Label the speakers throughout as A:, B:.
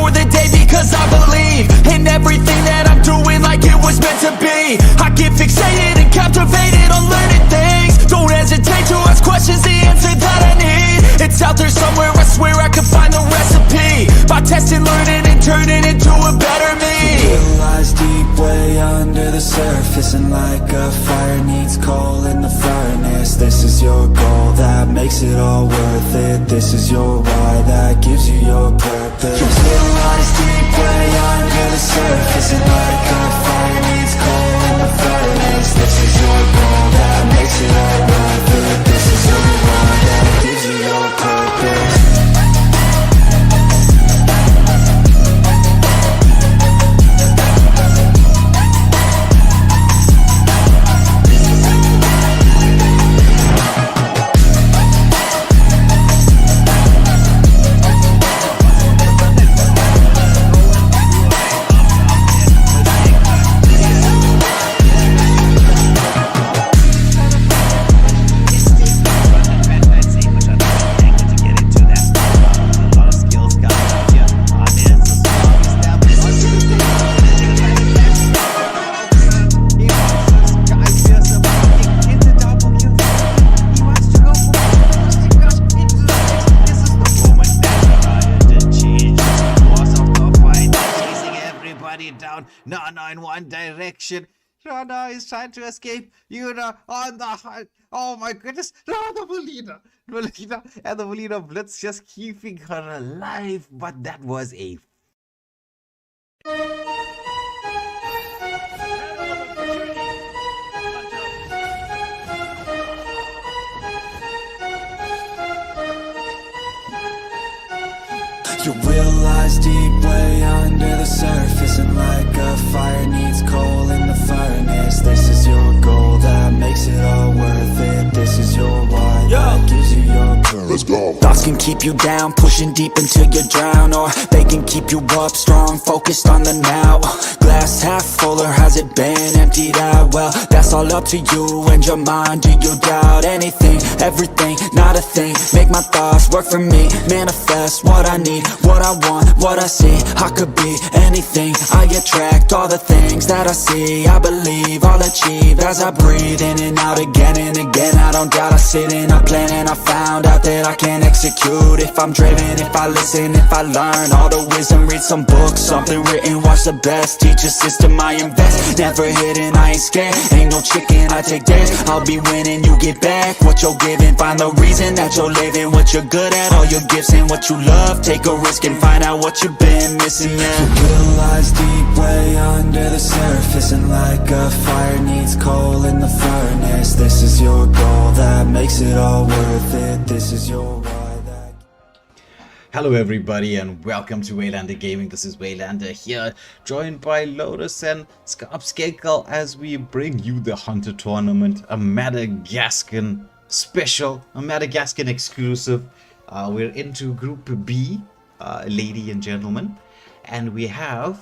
A: for the day because I believe in everything that I'm doing like it was meant to be. I get fixated and captivated on learning things. Don't hesitate to ask questions, the answer that I need. It's out there somewhere, I swear I can find the recipe. By testing, learning, and turning into a better me.
B: It lies deep way under the surface, and like a fire needs coal in the furnace. This is your goal that makes it all worth it. This is your why that gives you your purpose. It lies deep way under the surface, and like a fire needs coal in the furnace. This is your goal that makes it all worth it. This is your why that gives you your purpose.
C: Down, Nana in one direction. Nana is trying to escape. Yuna on the hunt. Oh my goodness. No, the Melina and the Melina Blitz just keeping her alive. But that was a
B: Your will lies deep way under the surface, and like a fire needs coal in the furnace. This is your goal that makes it all worth it. This is your why that gives you your purpose. Let's go. Thoughts can keep you down, pushing deep until you drown, or they can keep you up strong, focused on the now. Glass half full, or has it been emptied out? Well, that's all up to you and your mind. Do you doubt anything, everything, not a thing? Make my thoughts work for me, manifest what I need, what I want, what I see. I could be anything, I attract all the things that I see. I believe I'll achieve as I breathe in and out again and again. I don't doubt, I sit and I plan, and I found out that I can execute if I'm driven, if I listen, if I learn all the wisdom. Read some books, something written, watch the best. Teach a system, I invest, never hidden, I ain't scared. Ain't no chicken, I take dares. I'll be winning, you get back what you're giving. Find the reason that you're living, what you're good at, all your gifts and what you love. Take a risk and find out what you've been missing. Your will lies deep way under the surface, and like a fire needs coal in the furnace. This is your goal that makes it all worth it. This is your why that...
C: Hello everybody and welcome to Waylander Gaming. This is Waylander here, joined by Lotus and Scarpscakel as we bring you the Hunter Tournament, a Madagascar special, a Madagascar exclusive. We're into Group B, lady and gentlemen, and we have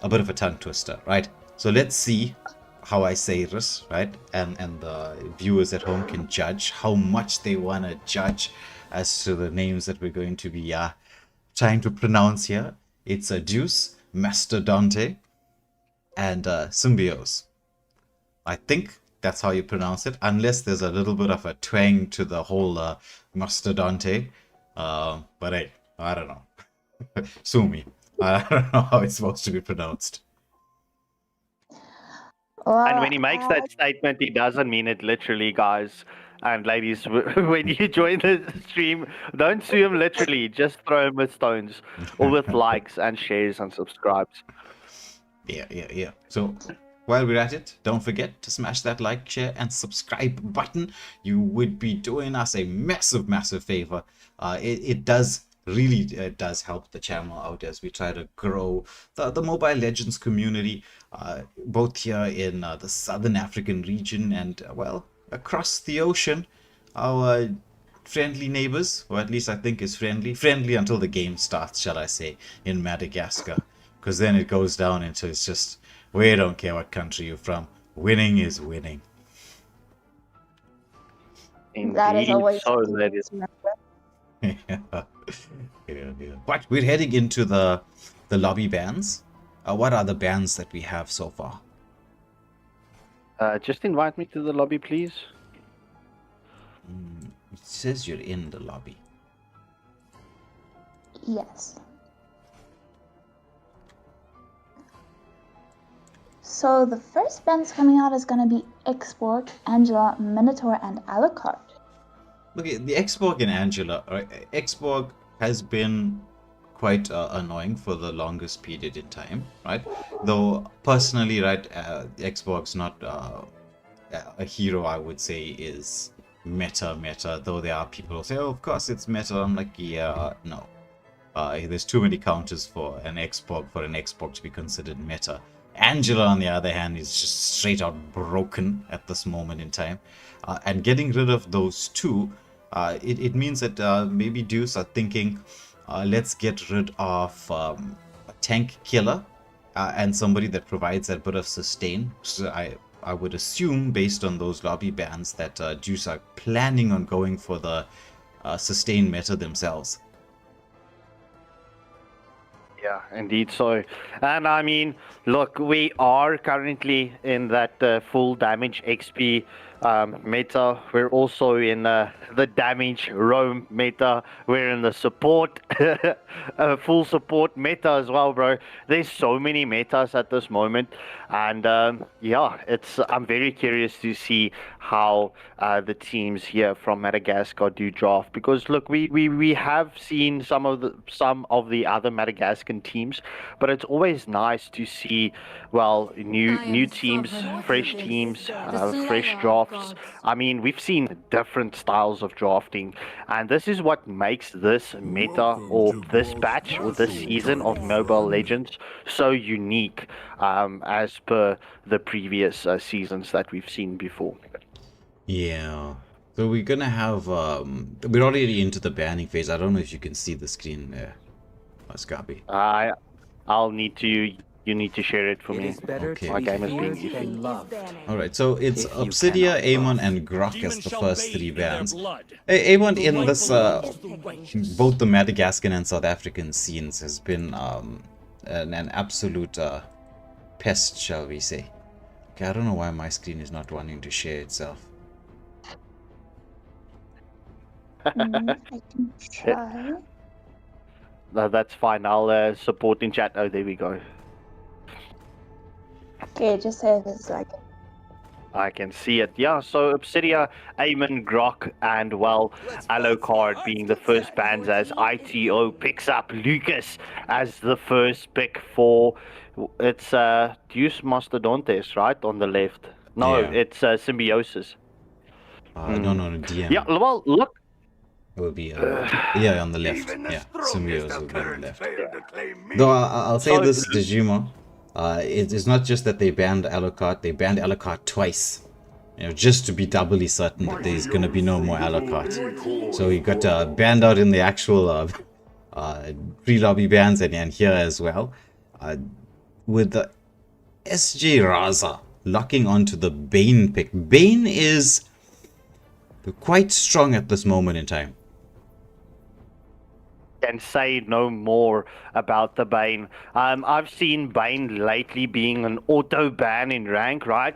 C: a bit of a tongue twister, right? So let's see how I say this, right? And the viewers at home can judge how much they want to judge as to the names that we're going to be trying to pronounce here. It's a Deuce, Mastodonte, and Symbiose. I think that's how you pronounce it, unless there's a little bit of a twang to the whole Mastodonte. But hey, I don't know. Sue me. I don't know how it's supposed to be pronounced.
D: Well,
E: And when he makes that statement, he doesn't mean it literally, guys and ladies. When you join the stream, don't sue him literally. Just throw him with stones or with likes and shares and subscribes.
C: Yeah. So while we're at it, don't forget to smash that like, share, and subscribe button. You would be doing us a massive, massive favor. It does help the channel out as we try to grow the Mobile Legends community, both here in the Southern African region and, well, across the ocean. Our friendly neighbors, or at least I think is friendly until the game starts, shall I say, in Madagascar. Because then it goes down into it's just, we don't care what country you're from. Winning is winning.
D: that is always
E: so that is.
C: Yeah. But we're heading into the the lobby bans. What are the bans that we have so far?
E: Just invite me to the lobby, please.
C: It says you're in the lobby.
D: Yes. So the first bands coming out is going to be Xborg, Angela, Minotaur, and Alucard.
C: Okay, the Xborg and Angela. Right? Xborg has been quite annoying for the longest period in time, right? Though personally, right, Xborg's not a hero. I would say is meta. Though there are people who say, "Oh, of course it's meta." I'm like, yeah, no. There's too many counters for an Xborg to be considered meta. Angela, on the other hand, is just straight out broken at this moment in time. And getting rid of those two, it means that maybe Deuce are thinking, let's get rid of a tank killer and somebody that provides that bit of sustain. So I would assume, based on those lobby bans, that Deuce are planning on going for the sustain meta themselves.
E: Yeah, indeed so. And I mean, look, we are currently in that full damage XP meta. We're also in the damage roam meta. We're in the support, full support meta as well, bro. There's so many metas at this moment. And yeah, I'm very curious to see how the teams here from Madagascar do draft. Because look, we have seen some of the other Madagascan teams, but it's always nice to see, well, new teams, fresh teams, fresh drafts. I mean, we've seen different styles of drafting, and this is what makes this meta or this batch or this season of Mobile Legends so unique, as per the previous seasons that we've seen before.
C: Yeah. So we're gonna have we're already into the banning phase. I don't know if you can see the screen there, Scabi.
E: You need to share it for me.
C: Okay.
E: My game is being iffy.
C: Alright, so it's Obsidia, Amon, and Grok as the first three bans. Amon in this, both the Madagascan and South African scenes has been an absolute pest, shall we say. Okay, I don't know why my screen is not wanting to share itself.
D: I can try.
E: No, that's fine. I'll support in chat. Oh, there we go.
D: Okay, just say it's like.
E: I can see it. Yeah, so Obsidia, Amon, Grok, and, well, Alucard being the first bans as ITO picks up Lucas as the first pick for... It's Deus Mastodontes, right? On the left. No,
C: Yeah.
E: it's Symbiosis.
C: No, DM.
E: Yeah, well, look.
C: It will be, yeah, on the left. Yeah, Symbiosis will be on the left. Though I'll say this, Digimon. It's not just that they banned Alucard, they banned Alucard twice. You know, just to be doubly certain that there's gonna be no more Alucard. So he got banned out in the actual pre-lobby bans and here as well. With the SJ Raza locking onto the Bane pick. Bane is quite strong at this moment in time.
E: Can say no more about the Bane. I've seen Bane lately being an auto ban in rank, right?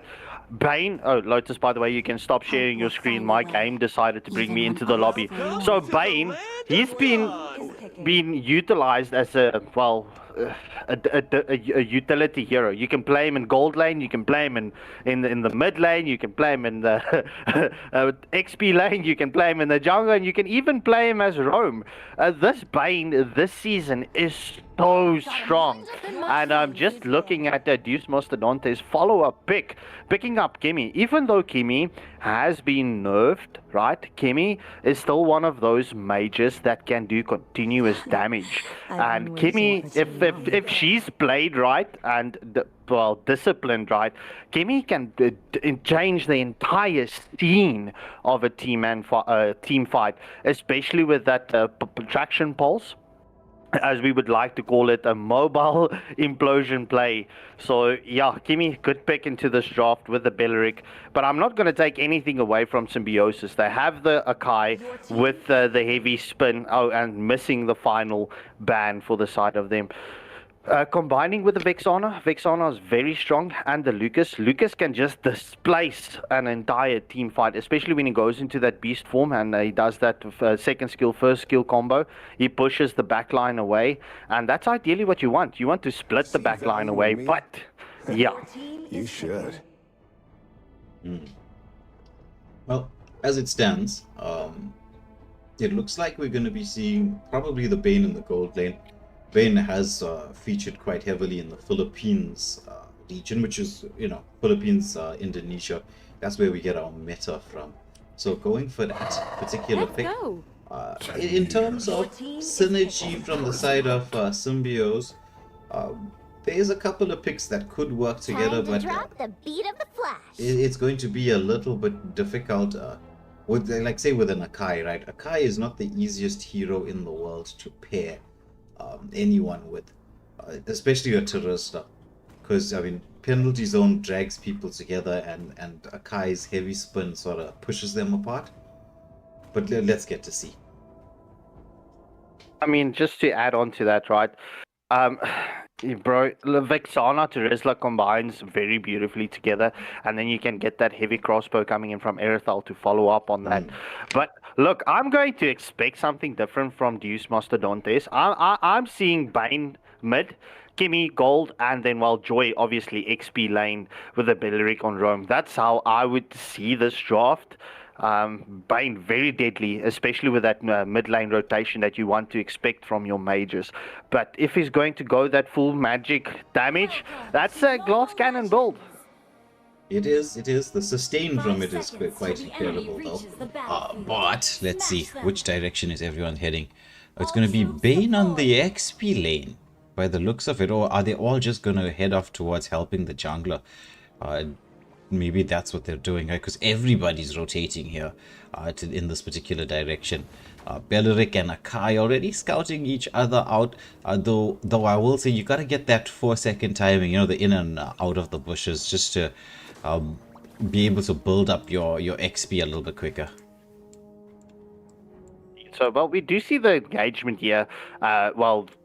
E: Bane, oh Lotus, by the way, you can stop sharing your screen. My game decided to bring me into the lobby. So Bane, he's been utilized as a, well, a utility hero. You can play him in gold lane, you can play him in the mid lane, you can play him in the XP lane, you can play him in the jungle, and you can even play him as roam. This Bane this season is so strong, and I'm just looking at Deus Mastodonte's follow-up picking up Kimmy. Even though Kimmy has been nerfed, right? Kimmy is still one of those mages that can do continuous damage, and Kimmy, if she's played right and disciplined right, Kimmy can change the entire scene of a team fight, especially with that traction pulse, as we would like to call it, a mobile implosion play. So yeah, Kimmy, good pick into this draft with the Belleric, but I'm not going to take anything away from Symbiosis. They have the Akai with the heavy spin, and missing the final ban for the side of them. Combining with the Vexana is very strong, and the Lucas can just displace an entire team fight, especially when he goes into that beast form and he does that second skill, first skill combo. He pushes the back line away, and that's ideally what you want. You want to split the back line away, but yeah.
F: You should.
C: Well, as it stands, it looks like we're going to be seeing probably the Bane in the gold lane. Bane has featured quite heavily in the Philippines region, which is, Philippines, Indonesia. That's where we get our meta from. So going for that particular pick. In terms of synergy from the side of Symbios, there's a couple of picks that could work together, but it's going to be a little bit difficult. With, like, say, with an Akai, right? Akai is not the easiest hero in the world to pair anyone with, especially a Terrorista, because I mean penalty zone drags people together, and Akai's heavy spin sort of pushes them apart. But let's get to see.
E: I mean, just to add on to that, right? Bro, Vexana Terizla combines very beautifully together, and then you can get that heavy crossbow coming in from Erithal to follow up on that. But look, I'm going to expect something different from Deus Mastodontes. I'm seeing Bane mid, Kimmy gold, and then Joy obviously XP lane with a Belleric on roam. That's how I would see this draft. Bane very deadly, especially with that mid lane rotation that you want to expect from your mages. But if he's going to go that full magic damage, that's a glass cannon build.
C: It is. The sustain from it is quite incredible, though. But let's see, which direction is everyone heading? It's going to be Bane on the XP lane, by the looks of it, or are they all just going to head off towards helping the jungler? Maybe that's what they're doing, right? Because everybody's rotating here in this particular direction. Belleric and Akai already scouting each other out. Though I will say you got to get that 4-second timing, the in and out of the bushes, just to be able to build up your XP a little bit quicker.
E: So, we do see the engagement here.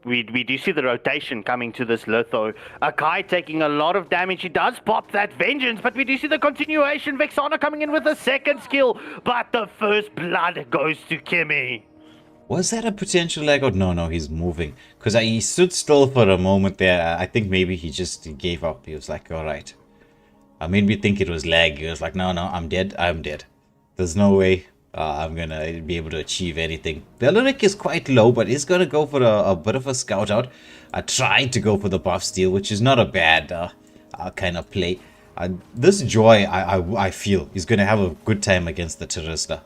E: We do see the rotation coming to this Litho. Akai taking a lot of damage. He does pop that Vengeance, but we do see the continuation. Vexana coming in with a second skill, but the first blood goes to Kimmy.
C: Was that a potential lag out? No, he's moving. Because he stood still for a moment there. I think maybe he just gave up. He was like, alright. I made me think it was lag. He was like, no, I'm dead. There's no way I'm going to be able to achieve anything. Belleric is quite low, but he's going to go for a bit of a scout out. I tried to go for the buff steal, which is not a bad kind of play. This Joy, I feel, is going to have a good time against the Terrorista.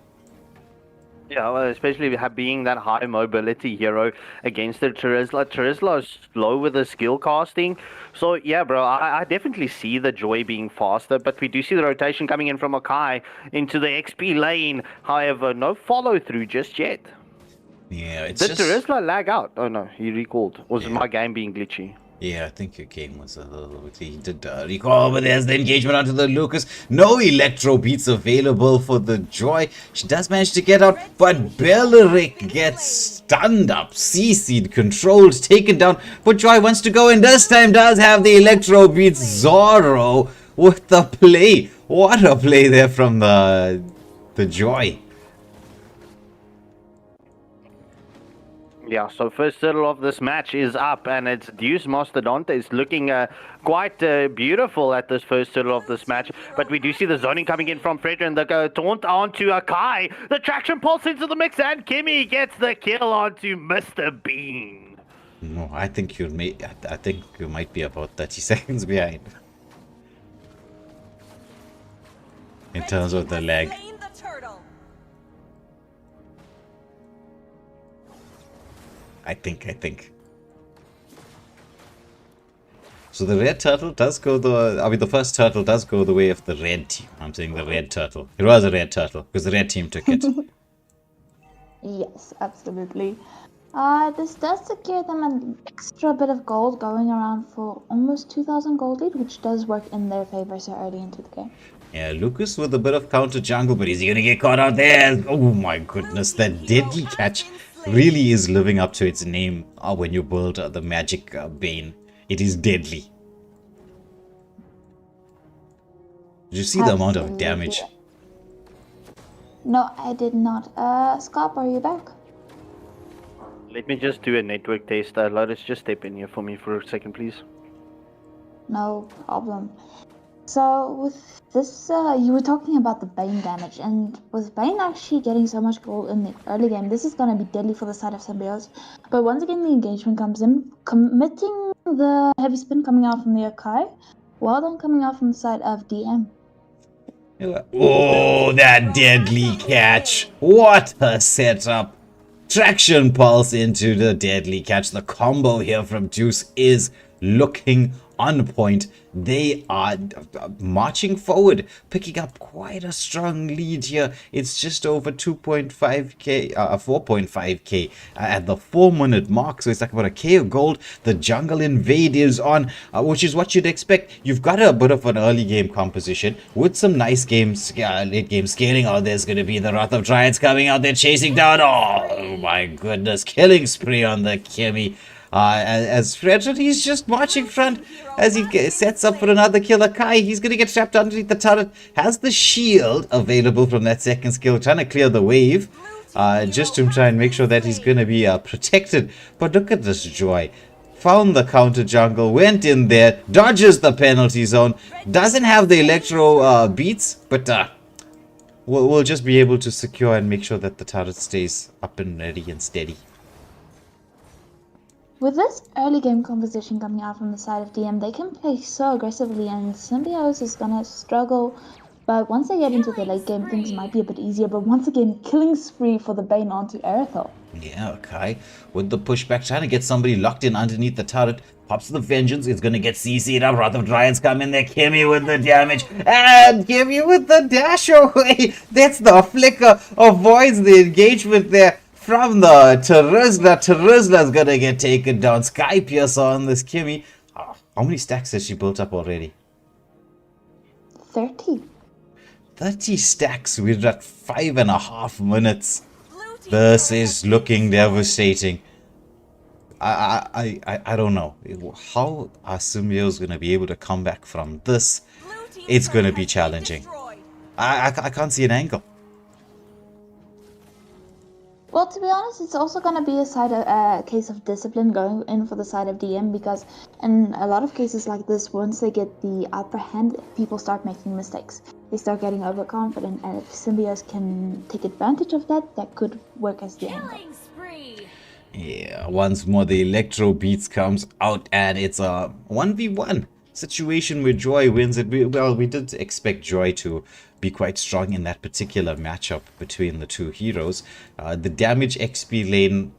E: Yeah, well, especially being that high mobility hero against the Terizla. Terizla is slow with the skill casting. So, yeah, bro, I definitely see the Joy being faster, but we do see the rotation coming in from Akai into the XP lane. However, no follow-through just yet.
C: Yeah, it's
E: Did Terizla lag out? Oh, no, he recalled. Was it my game being glitchy?
C: Yeah, I think your game was a little bit. He did recall, but there's the engagement onto the Lucas. No electro beats available for the Joy. She does manage to get out, but Belleric gets stunned up, CC'd, controlled, taken down. But Joy wants to go, and this time does have the electro beats. Zorro with the play. What a play there from the Joy.
E: Yeah, so first turtle of this match is up, and it's Deus Mastodontes looking quite beautiful at this first turtle of this match. But we do see the zoning coming in from Fredrin, and the taunt onto Akai. The traction pulse into the mix, and Kimmy gets the kill onto Mr. Bean.
C: No, I think you might be about 30 seconds behind in terms of the lag. I think. So the red turtle does go the first turtle does go the way of the red team. I'm saying the red turtle. It was a red turtle because the red team took it.
D: Yes, absolutely. This does secure them an extra bit of gold, going around for almost 2,000 gold lead, which does work in their favor so early into the game.
C: Yeah, Lucas with a bit of counter jungle, but is he gonna get caught out there? Oh my goodness, that deadly catch really is living up to its name when you build the magic Bane. It is deadly. Did you see the amount of
D: Absolutely.
C: damage?
D: No, I did not. Scop, are you back?
E: Let me just do a network test. Lotus, just step in here for me for a second, please.
D: No problem. So with this, you were talking about the Bane damage, and with Bane actually getting so much gold in the early game, this is gonna be deadly for the side of Symbiote. But once again, the engagement comes in, committing the heavy spin coming out from the Akai, while then coming out from the side of DM.
C: Oh, that deadly catch. What a setup. Traction pulse into the deadly catch. The combo here from Juice is looking on point. They are marching forward, picking up quite a strong lead here. It's just over 2.5k, 4.5k at the 4-minute mark. So it's like about a k of gold. The jungle invade is on, which is what you'd expect. You've got a bit of an early game composition with some nice games, late game scaling. Oh, there's going to be the Wrath of Giants coming out there chasing down. Oh my goodness, killing spree on the Kimmy. As Frederick, he's just marching front as he sets up for another killer. Kai, he's going to get trapped underneath the turret. Has the shield available from that second skill, trying to clear the wave. Just to try and make sure that he's going to be protected. But look at this Joy. Found the counter jungle, went in there, dodges the penalty zone. Doesn't have the electro beats, but we'll just be able to secure and make sure that the turret stays up and ready and steady.
D: With this early game composition coming out from the side of DM, they can play so aggressively, and Symbiote is gonna struggle. But once they get into the late game, things might be a bit easier. But once again, killing spree for the Bane onto Aerithal.
C: Yeah, okay. With the pushback, trying to get somebody locked in underneath the turret. Pops the Vengeance. It's going to get CC'd up. Wrath of Giants come in there. Kimmy with the damage. And Kimmy with the dash away. That's the flicker. Avoids the engagement there from the Terizla. Terizla's going to get taken down. Sky Piercer on this Kimmy. How many stacks has she built up already?
D: 30.
C: 30 stacks. We're at 5.5 minutes. This is looking devastating. I don't know. How are Symbiotes going to be able to come back from this? It's going to be challenging. I can't see an angle.
D: Well, to be honest, it's also going to be a case of discipline going in for the side of DM, because in a lot of cases like this, once they get the upper hand, people start making mistakes. They start getting overconfident, and if Symbiotes can take advantage of that, that could work as the angle.
C: Yeah, once more the Electro Beats comes out, and it's a 1v1 situation where Joy wins it. Well, we did expect Joy to be quite strong in that particular matchup between the two heroes. The damage XP lane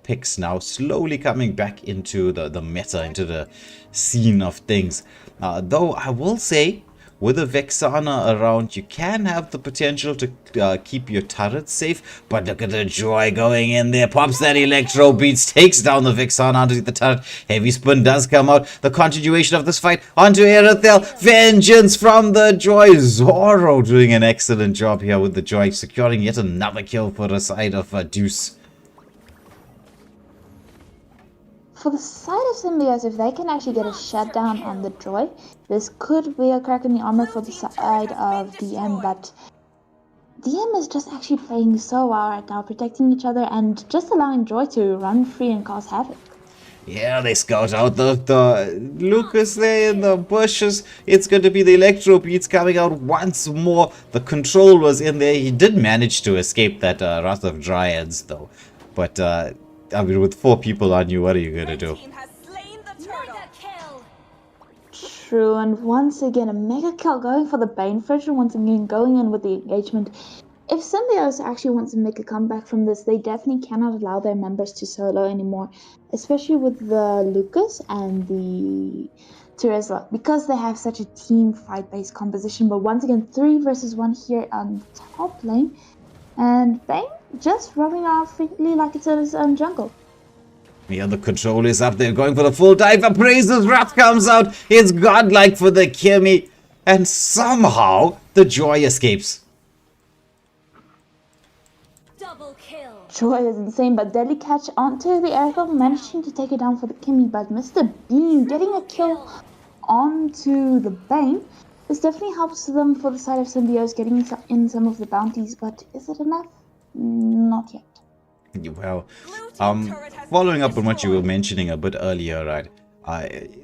C: picks now slowly coming back into the meta, into the scene of things. Though I will say, with a Vexana around, you can have the potential to keep your turret safe. But look at the Joy going in there. Pops that Electro Beats, takes down the Vexana underneath the turret. Heavy Spin does come out. The continuation of this fight onto Aerithal. Vengeance from the Joy. Zoro doing an excellent job here with the Joy, securing yet another kill for the side of Deuce.
D: For the side of Symbiote, if they can actually get a shutdown on the Joy, this could be a crack in the armor for the side of DM, but DM is just actually playing so well right now, protecting each other and just allowing Joy to run free and cause havoc.
C: Yeah, they scout out the Lucas there in the bushes. It's going to be the Electro Beats coming out once more. The control was in there. He did manage to escape that Wrath of Dryads, though. But I mean, with 4 people on you, what are you going to do?
D: True, and once again, a mega kill going for the Bane Fridge, once again going in with the engagement. If Symbiote actually wants to make a comeback from this, they definitely cannot allow their members to solo anymore, especially with the Lucas and the Terizla, because they have such a team fight-based composition. But once again, 3 versus 1 here on top lane, and Bane just roaming around freely like it's in his own jungle.
C: Yeah, the control is up there, going for the full dive. Appraiser's Wrath comes out. It's godlike for the Kimmy. And somehow, the Joy escapes.
D: Joy is insane, but deadly catch onto the aerial, managing to take it down for the Kimmy, but Mr. Bean getting a kill onto the Bane. This definitely helps them for the side of Symbiotes getting in some of the bounties, but is it enough? Not yet.
C: Well, following up on what you were mentioning a bit earlier, right?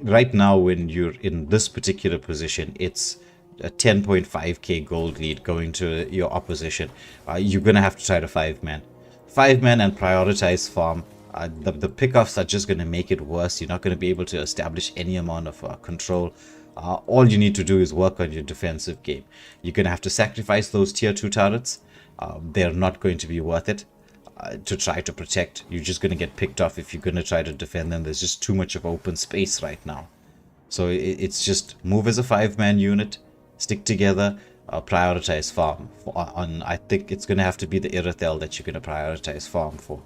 C: Right now, when you're in this particular position, it's a 10.5k gold lead going to your opposition. You're gonna have to try to 5-man and prioritize farm. The pickoffs are just gonna make it worse. You're not gonna be able to establish any amount of control. All you need to do is work on your defensive game. You're gonna have to sacrifice those tier 2 turrets. They're not going to be worth it. To try to protect. You're just going to get picked off if you're going to try to defend them. There's just too much of open space right now. So it's just move as a 5-man unit, stick together, prioritize farm. I think it's going to have to be the Irithel that you're going to prioritize farm for.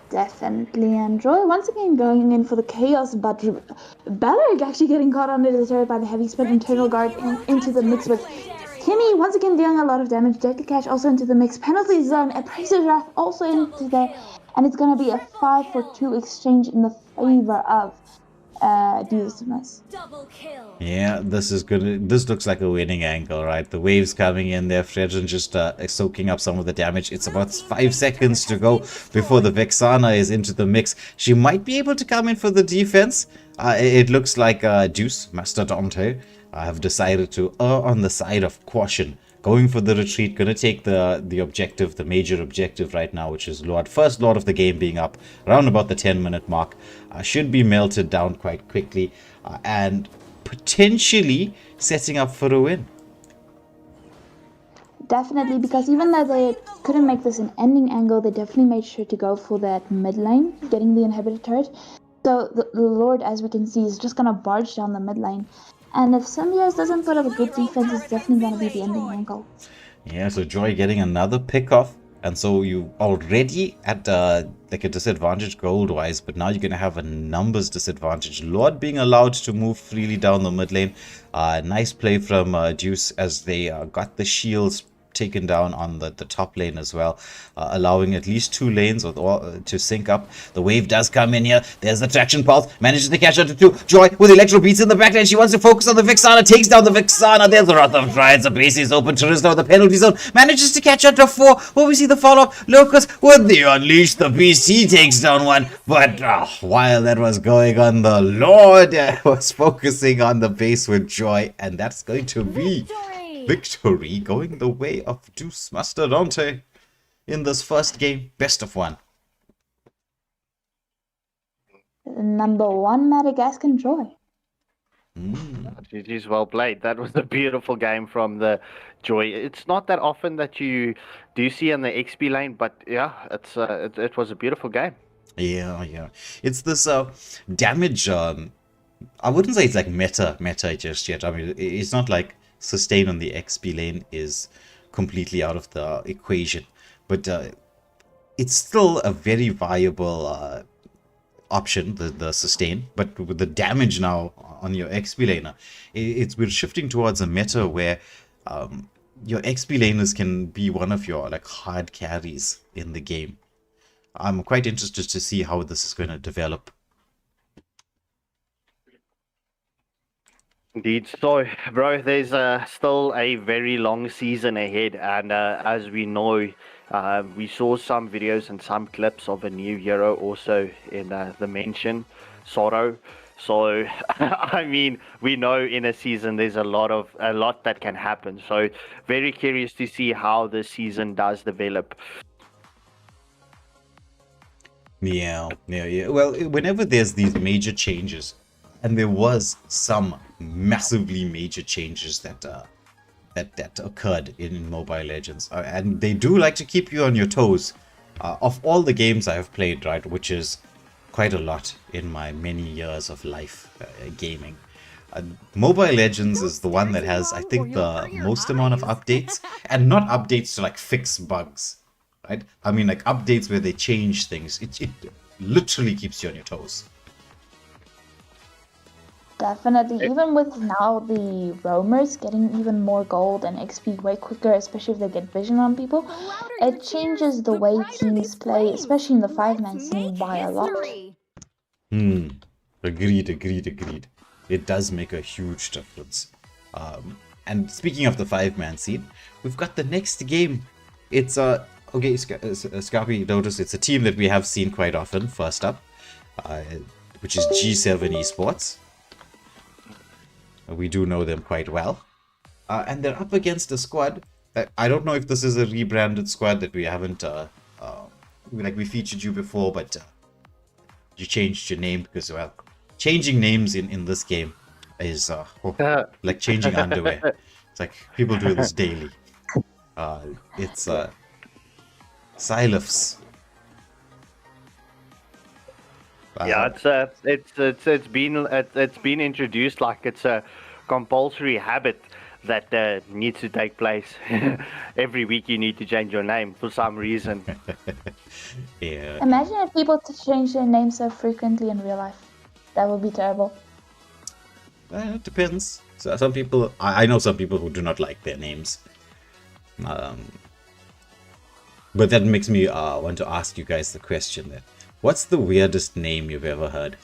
D: Definitely, and Joy once again going in for the chaos, but Ballard actually getting caught under the turret by the heavy spin internal guard into the mix with Kimmy once again dealing a lot of damage. Deadly Catch also into the mix. Penalty zone. Appraiser's Wrath also into there. And it's going to be a 5-for-2 exchange in the favor of Deus.
C: Yeah, this looks like a winning angle, right? The waves coming in there. Fredrin just soaking up some of the damage. It's about 5 seconds to go before the Vexana is into the mix. She might be able to come in for the defense. It looks like Deuce, Master Dante, have decided to err on the side of caution, going for the retreat, gonna take the objective, the major objective right now, which is first Lord of the game being up around about the 10-minute mark. Should be melted down quite quickly and potentially setting up for a win.
D: Definitely, because even though they couldn't make this an ending angle, they definitely made sure to go for that mid lane, getting the inhibitor turret. So the Lord, as we can see, is just gonna barge down the mid lane. And if Symbiote doesn't put up a good defense, it's definitely going to be the ending angle.
C: Yeah, so Joy getting another pick off. And so you already at like a disadvantage gold-wise, but now you're going to have a numbers disadvantage. Lord being allowed to move freely down the mid lane. Nice play from Deuce as they got the shields taken down on the top lane as well, allowing at least 2 lanes to sync up. The wave does come in here. There's the traction pulse, manages to catch up to 2. Joy with electro beats in the back lane. She wants to focus on the Vexana, takes down the Vexana. There's the Wrath of Giants. The base is open. Turismo, the penalty zone, manages to catch up to 4. Will we see the follow-up? Lucas with the unleash the beast. He takes down 1. But while that was going on, the Lord was focusing on the base with Joy, and that's going to be victory going the way of Deuce Master Dante in this first game. Best of 1.
D: Number 1 Madagascar Joy.
E: GG's well played. That was a beautiful game from the Joy. It's not that often that you do see on the XP lane, but yeah, it was a beautiful game.
C: Yeah. It's this damage. I wouldn't say it's like meta just yet. I mean, it's not like sustain on the XP lane is completely out of the equation, but it's still a very viable option, the sustain. But with the damage now on your XP laner, we're shifting towards a meta where your XP laners can be one of your like hard carries in the game. I'm quite interested to see how this is going to develop.
E: Indeed. So, bro, there's still a very long season ahead, and as we know, we saw some videos and some clips of a new hero also in the mention, Sorrow. So, I mean, we know in a season there's a lot that can happen. So, very curious to see how the season does develop.
C: Yeah. Well, whenever there's these major changes, and there was some massively major changes that occurred in Mobile Legends, and they do like to keep you on your toes. Of all the games I have played, right, which is quite a lot in my many years of life gaming, Mobile Legends is the one that has, I think, the most amount of updates, and not updates to like fix bugs, right? I mean, like updates where they change things. It literally keeps you on your toes.
D: Definitely. Even with now the roamers getting even more gold and XP way quicker, especially if they get vision on people, it changes the way teams play, especially in the five-man scene, by a lot.
C: Agreed. It does make a huge difference. And speaking of the five-man scene, we've got the next game. It's okay, Scarpy, notice it's a team that we have seen quite often. First up, which is G7 Esports. We do know them quite well, and they're up against a squad. I don't know if this is a rebranded squad that we haven't like we featured you before, but you changed your name because, well, changing names in this game is like changing underwear. It's like people do this daily. It's Silifs.
E: Yeah, it's been introduced like it's a compulsory habit that needs to take place. Every week you need to change your name for some reason.
C: Yeah.
D: Imagine if people change their names so frequently in real life. That would be terrible.
C: It depends. So some people, I know some people who do not like their names. But that makes me want to ask you guys the question then. What's the weirdest name you've ever heard?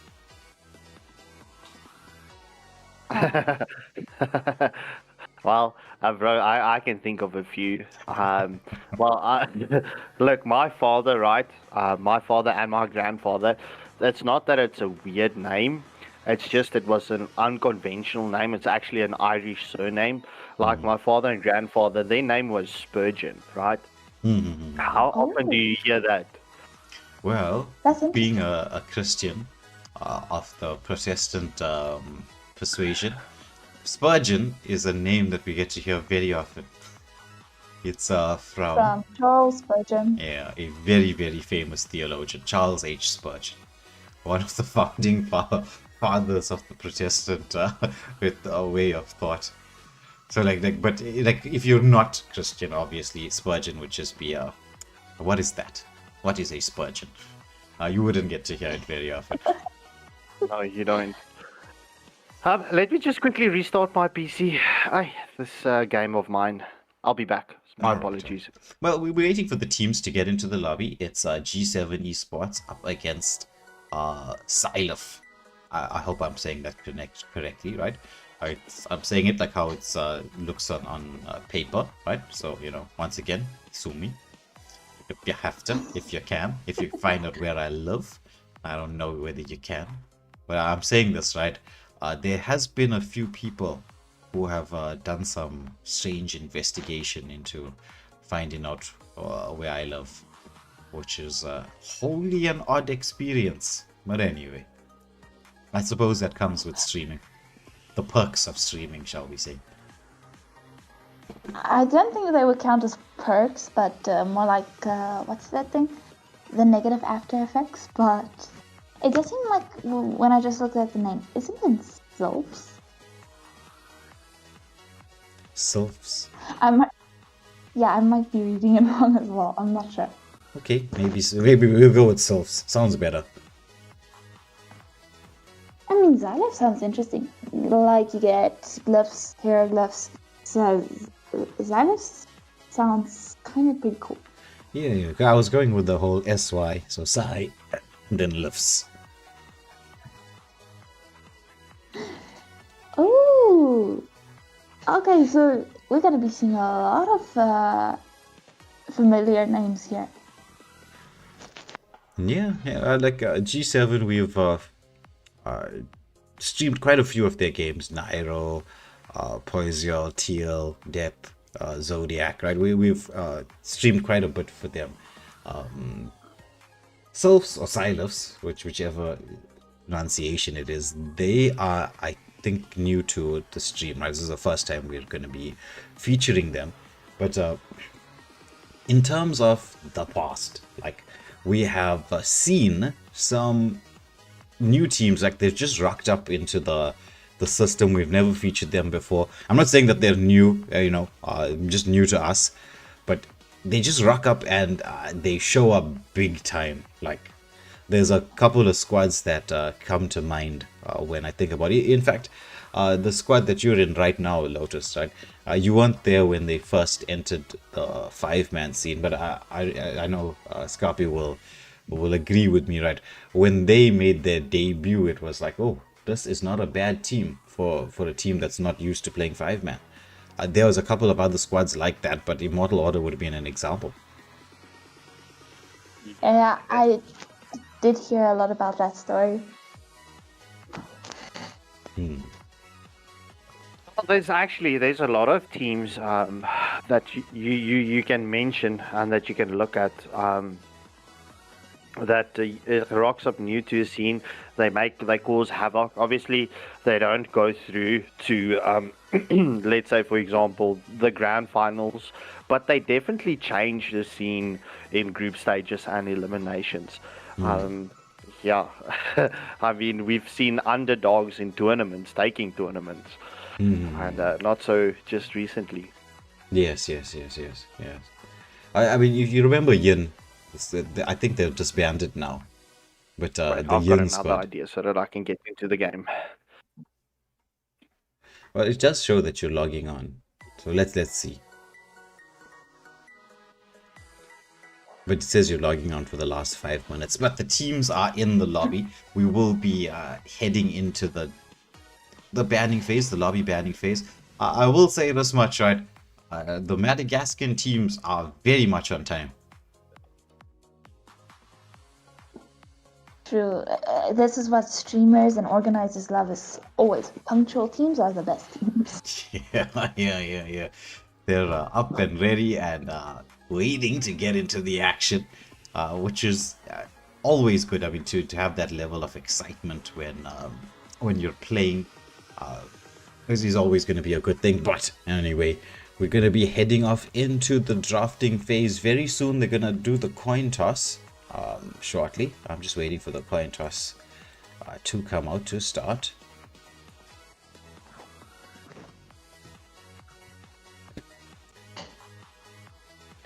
E: Well, bro, I can think of a few. Look, my father, right? My father and my grandfather. It's not that it's a weird name. It's just it was an unconventional name. It's actually an Irish surname. Like my father and grandfather, their name was Spurgeon, right? How often do you hear that?
C: Well,
D: That's
C: being a Christian of the Protestant persuasion, Spurgeon is a name that we get to hear very often. It's from
D: Charles Spurgeon.
C: a very, very famous theologian, Charles H. Spurgeon, one of the founding fathers of the Protestant with a way of thought. So but if you're not Christian, obviously Spurgeon would just be what is that? What is a Spurgeon? You wouldn't get to hear it very often.
E: No, you don't. Let me just quickly restart my PC. This game of mine. I'll be back. My apologies.
C: Well, we're waiting for the teams to get into the lobby. It's G7 Esports up against Silif. I hope I'm saying that correctly, right? I'm saying it like how it looks on paper, right? So, once again, sue me. If you have to, if you can, if you find out where I live. I don't know whether you can. But I'm saying this, right? There has been a few people who have done some strange investigation into finding out where I live, which is wholly an odd experience. But anyway, I suppose that comes with streaming. The perks of streaming, shall we say.
D: I don't think they would count as perks, but more like, what's that thing? The negative after effects, but it does seem like, when I just looked at the name, isn't it Sylphs?
C: Sylphs?
D: I might be reading it wrong as well, I'm not sure.
C: Okay, maybe we'll go with Sylphs. Sounds better.
D: I mean, Xylif sounds interesting. Like, you get glyphs, hieroglyphs, so Xylif sounds kind of pretty cool.
C: Yeah, I was going with the whole SY, so Psy, then lifts.
D: Ooh! Okay, so we're gonna be seeing a lot of familiar names here.
C: Yeah, like G7, we've streamed quite a few of their games. Nairo, Poisiel, Teal, Dep, Zodiac, right? We've streamed quite a bit for them. Sylphs or Silifs, whichever pronunciation it is, they are, I think, new to the stream, right? This is the first time we're going to be featuring them. But in terms of the past, like, we have seen some new teams, like they've just rocked up into the system. We've never featured them before. I'm not saying that they're new, just new to us, but they just rock up and they show up big time. Like, there's a couple of squads that come to mind when I think about it. In fact, the squad that you're in right now, Lotus, right? You weren't there when they first entered the 5-man scene, but I know Scarpy will agree with me, right? When they made their debut, it was like, oh, this is not a bad team for a team that's not used to playing 5-man. There was a couple of other squads like that, but Immortal Order would have been an example.
D: Yeah, I did hear a lot about that story.
C: Hmm.
E: Well, there's a lot of teams that you can mention and that you can look at that rocks up new to a scene. They cause havoc. Obviously, they don't go through to let's say, for example, the grand finals, but they definitely change the scene in group stages and eliminations. Yeah, I mean, we've seen underdogs in tournaments taking tournaments, and not so just recently.
C: Yes. I mean, you remember Yin? I think they've disbanded now. But
E: Wait,
C: the
E: I've got
C: Yin
E: another
C: squad.
E: idea so that I can get into the game.
C: Well, it does show that you're logging on. So let's see. But it says you're logging on for the last 5 minutes. But the teams are in the lobby. We will be heading into the banning phase, the lobby banning phase. I will say this much, right? The Madagascar teams are very much on time.
D: True. This is what streamers and organizers love, is always punctual teams are the best teams.
C: Yeah. They're up and ready and waiting to get into the action, which is always good. I mean, to have that level of excitement when you're playing, this is always going to be a good thing. But anyway, we're going to be heading off into the drafting phase very soon. They're going to do the coin toss shortly. I'm just waiting for the coin toss to come out to start.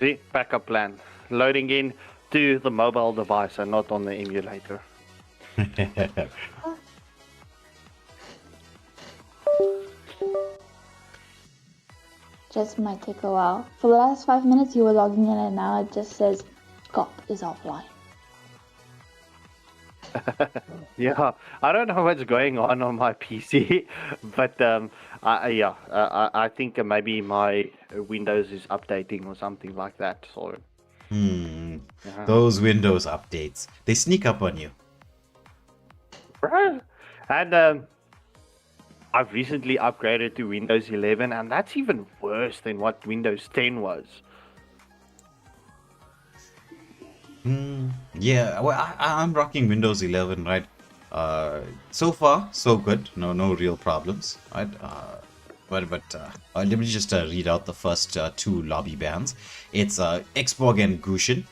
E: See, backup plan. Loading in to the mobile device and not on the emulator.
D: Just might take a while. For the last 5 minutes you were logging in and now it just says Cop is offline.
E: Yeah, I don't know what's going on my PC, but I think maybe my Windows is updating or something like that. So,
C: Those Windows updates, they sneak up on you.
E: And I've recently upgraded to Windows 11, and that's even worse than what Windows 10 was.
C: Yeah, well, I'm rocking Windows 11, right? So far, so good. No real problems, right? But let me just read out the first 2 lobby bans. It's Xborg and Gushin,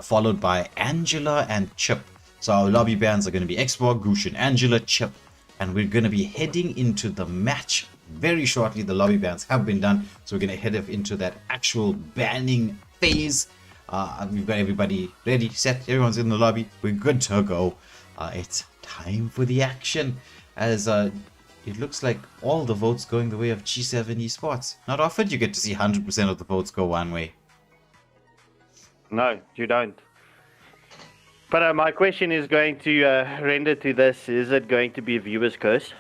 C: followed by Angela and Chip. So our lobby bans are going to be Xborg, Gushin, Angela, Chip, and we're going to be heading into the match very shortly. The lobby bans have been done, so we're going to head up into that actual banning phase. We've got everybody ready, set, everyone's in the lobby, we're good to go. It's time for the action, as it looks like all the votes going the way of G7 Esports. Not often you get to see 100% of the votes go one way.
E: No, you don't. But my question is going to render to this, is it going to be a viewer's curse?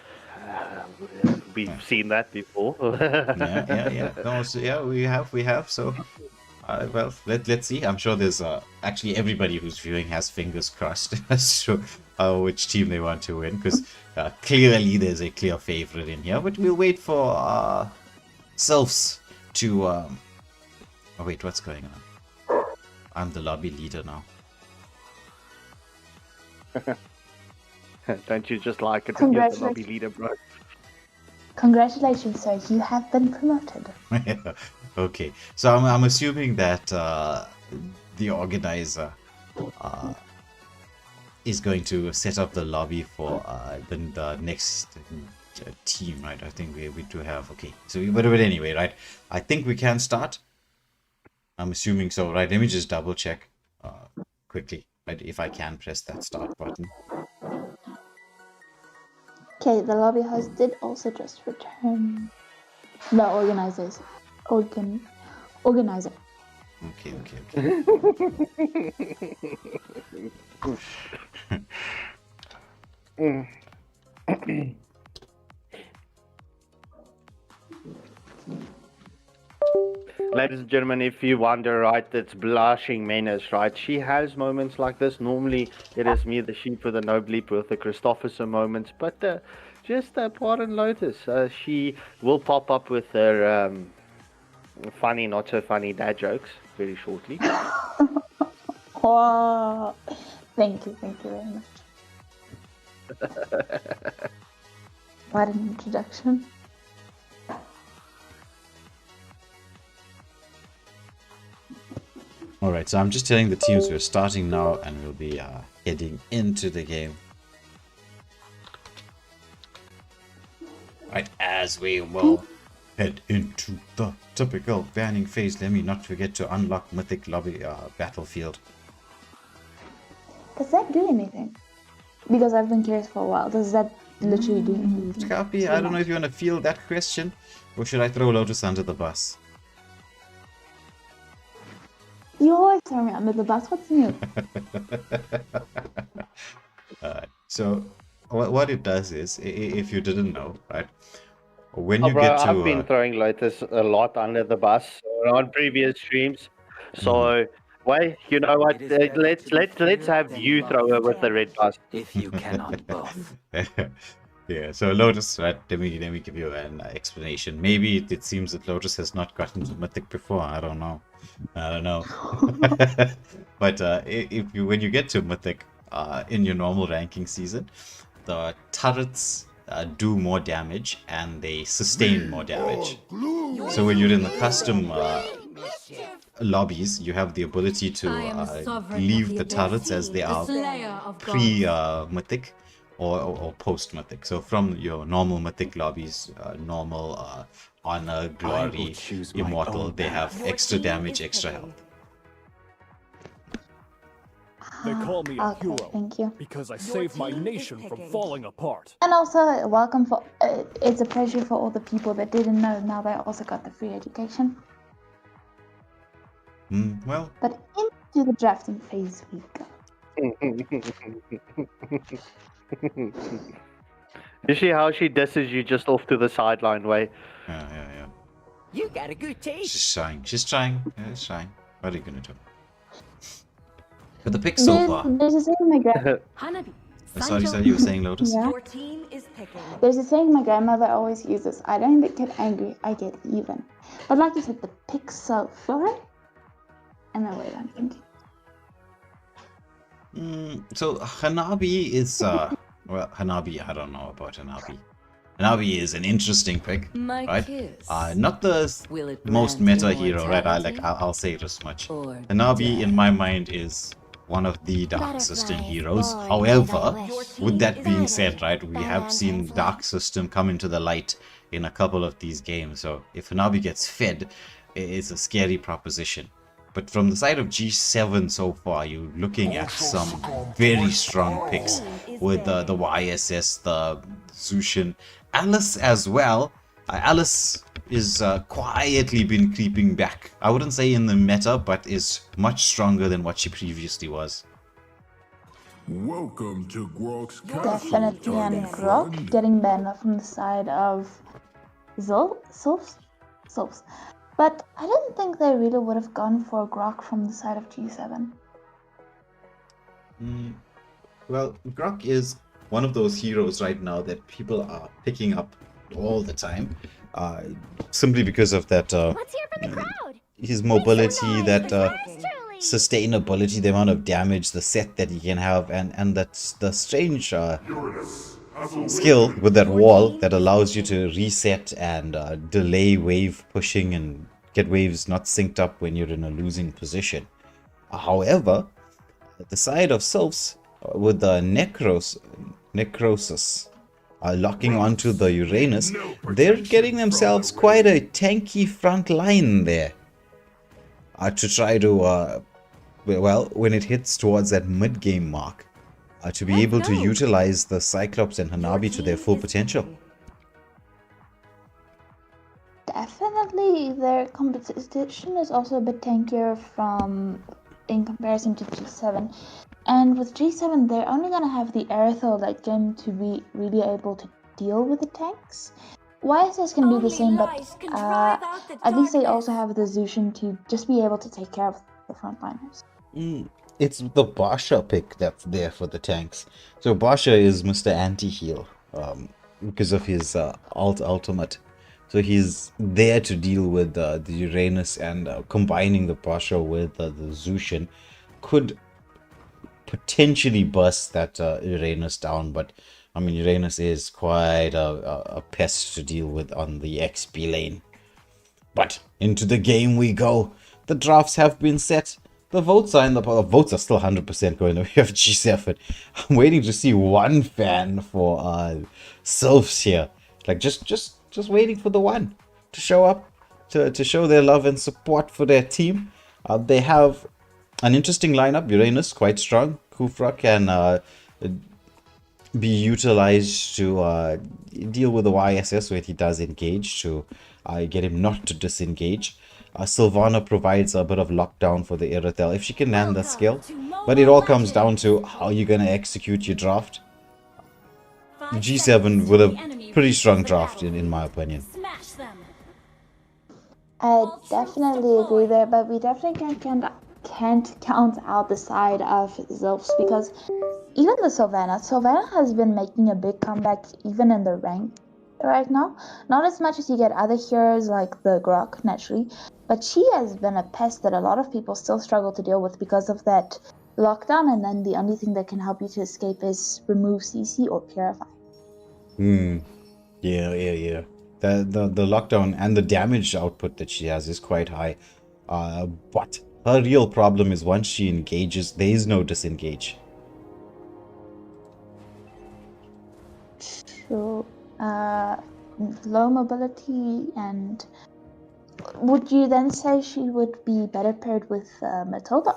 E: We've seen that before.
C: Yeah. No, so, yeah, we have, so... well, let's see. I'm sure there's actually everybody who's viewing has fingers crossed as to which team they want to win, because clearly there's a clear favorite in here. But we'll wait for Selfs to... Oh wait, what's going on? I'm the lobby leader now.
E: Don't you just like it to be the lobby leader, bro?
D: Congratulations, sir. You have been promoted.
C: Okay, so I'm assuming that the organizer is going to set up the lobby for the next team, right? I think we do have, okay, so but anyway, right, I think we can start. I'm assuming so, right? Let me just double check quickly. right? If I can press that start button.
D: Okay, the lobby host did also just return. The organizers. Organizer.
C: Okay.
E: Ladies and gentlemen, if you wonder, right, it's blushing menace, right? She has moments like this. Normally, it is me, the sheep with the no bleep, with the Christofferson moments. But just pardon Lotus. She will pop up with her funny, not so funny dad jokes very shortly.
D: Oh, thank you very much. What an introduction.
C: Alright, so I'm just telling the teams we're starting now and we'll be heading into the game. Right, as we will head into the typical banning phase. Let me not forget to unlock Mythic Lobby Battlefield.
D: Does that do anything? Because I've been curious for a while. Does that literally do anything?
C: Scarpy, I don't know if you want to field that question, or should I throw Lotus under the bus?
D: You always throw me under the bus. What's new?
C: So, what it does is, if you didn't know, right? When you
E: Bro,
C: get to...
E: I've been throwing Lotus a lot under the bus on previous streams. So, wait, you know what? Let's have you throw her with the red bus.
B: If you cannot both.
C: Yeah, so Lotus, right? Let me give you an explanation. Maybe it seems that Lotus has not gotten to Mythic before. I don't know. But when you get to Mythic in your normal ranking season, the turrets do more damage and they sustain more damage. So when you're in the custom lobbies, you have the ability to leave the turrets as they are pre-Mythic. Or post-Mythic. So from your normal Mythic lobbies, normal Honor, Glory, Immortal, they have extra damage, extra health.
F: They call me a
D: Okay,
F: hero
D: thank you.
F: because I saved my nation from falling apart.
D: And also, welcome for. It's a pleasure for all the people that didn't know. Now they also got the free education.
C: Well,
D: But into the drafting phase we go.
E: You see how she disses you just off to the sideline way?
C: yeah.
B: You got a good taste.
C: She's trying. She's trying. What are you gonna do? But the picks so far.
D: There's a saying in my
C: Sorry, you were saying, Lotus?
D: Yeah.
G: Your team is picking.
D: There's a saying my grandmother always uses. I don't get angry, I get even. But like you said, the pick so far. And then wait, I'm thinking.
C: So Hanabi is well, Hanabi, I don't know about Hanabi. Hanabi is an interesting pick, right? Not the most meta hero, right? I'll say it as much. Hanabi, in my mind, is one of the Dark System heroes. However, with that being said, right, we have seen Dark System come into the light in a couple of these games. So if Hanabi gets fed, it's a scary proposition. But from the side of G7 so far, you're looking at some very strong picks with the YSS, the Zushin, Alice as well. Alice is quietly been creeping back. I wouldn't say in the meta, but is much stronger than what she previously was.
H: Welcome to Grok's Castle.
D: Definitely, and Grok getting banned from the side of Sylphs. But I didn't think they really would have gone for Grok from the side of G7.
C: Well, Grok is one of those heroes right now that people are picking up all the time, simply because of that his mobility, that sustainability, the amount of damage, the set that he can have, and that's the strange skill with that wall that allows you to reset and delay wave pushing and get waves not synced up when you're in a losing position. However, at the side of Sylphs, with the Necrosis locking onto the Uranus, they're getting themselves quite a tanky front line there to try to well, when it hits towards that mid-game mark, to be able to utilize the Cyclops and Hanabi to their full potential.
D: Definitely, their competition is also a bit tankier in comparison to G7. And with G7, they're only going to have the Aerithal late game to be really able to deal with the tanks. YSS can do the same, but at least they also have the Zushin to just be able to take care of the frontliners.
C: It's the Basha pick that's there for the tanks. So Basha is Mr. Anti-Heal because of his ultimate. So he's there to deal with the Uranus, and combining the Basha with the Zushin could potentially burst that Uranus down. But I mean, Uranus is quite a pest to deal with on the XP lane. But into the game we go. The drafts have been set. The votes are votes are still 100% going the way of G7. I'm waiting to see one fan for Sylphs here. Like just waiting for the one to show up, to show their love and support for their team. They have an interesting lineup. Uranus quite strong. Kufra can be utilized to deal with the YSS when he does engage, to get him not to disengage. Sylvana provides a bit of lockdown for the Irithel if she can land that skill. But it all comes down to how you're going to execute your draft. G7 with a pretty strong draft, in my opinion.
D: I definitely agree there, but we definitely can't count out the side of Zilfs, because even the Sylvana has been making a big comeback even in the rank right now. Not as much as you get other heroes like the Grok, naturally, but she has been a pest that a lot of people still struggle to deal with because of that lockdown, and then the only thing that can help you to escape is remove CC or purify.
C: Yeah. The lockdown and the damage output that she has is quite high. But her real problem is once she engages, there is no disengage.
D: So, low mobility, and would you then say she would be better paired with Matilda?